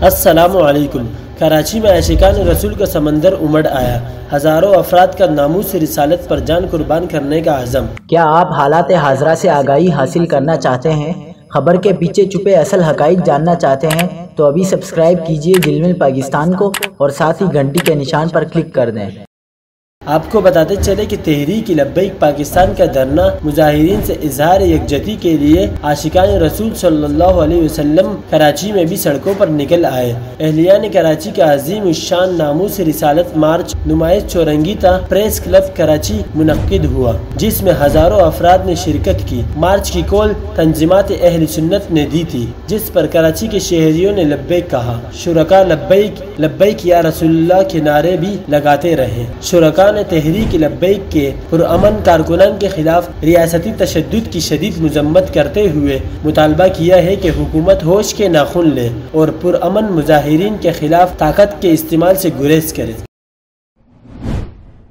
السلام علیکم۔ کراچی میں عاشقان رسول کا سمندر امڑ آیا، ہزاروں افراد کا ناموس رسالت پر جان قربان کرنے کا عزم۔ کیا آپ حالات حاضرہ سے آگاہی حاصل کرنا چاہتے ہیں؟ خبر کے پیچھے چھپے اصل حقائق جاننا چاہتے ہیں تو ابھی سبسکرائب کیجئے جلمل پاکستان کو اور ساتھ ہی گھنٹی کے نشان پر کلک کر دیں۔ آپ کو بتاتے چلے کہ تحریک لبیک پاکستان کا دھرنا مظاہرین سے اظہار یکجہتی کے لیے عاشقان رسول صلی اللہ علیہ وسلم کراچی میں بھی سڑکوں پر نکل آئے۔ اہلیان کراچی کا عظیم الشان ناموس رسالت مارچ نمائش چورنگیتا پریس کلب کراچی منعقد ہوا، جس میں ہزاروں افراد نے شرکت کی۔ مارچ کی کال تنظیمات اہل سنت نے دی تھی، جس پر کراچی کے شہریوں نے لبیک کہا۔ شرکا لبیک لبیک یا رسول اللہ کے نعرے بھی لگاتے رہے۔ شرکا نے تحریک لبیک کے پرامن کارکنان کے خلاف ریاستی تشدد کی شدید مذمت کرتے ہوئے مطالبہ کیا ہے کہ حکومت ہوش کے ناخن لے اور پرامن مظاہرین کے خلاف طاقت کے استعمال سے گریز کرے۔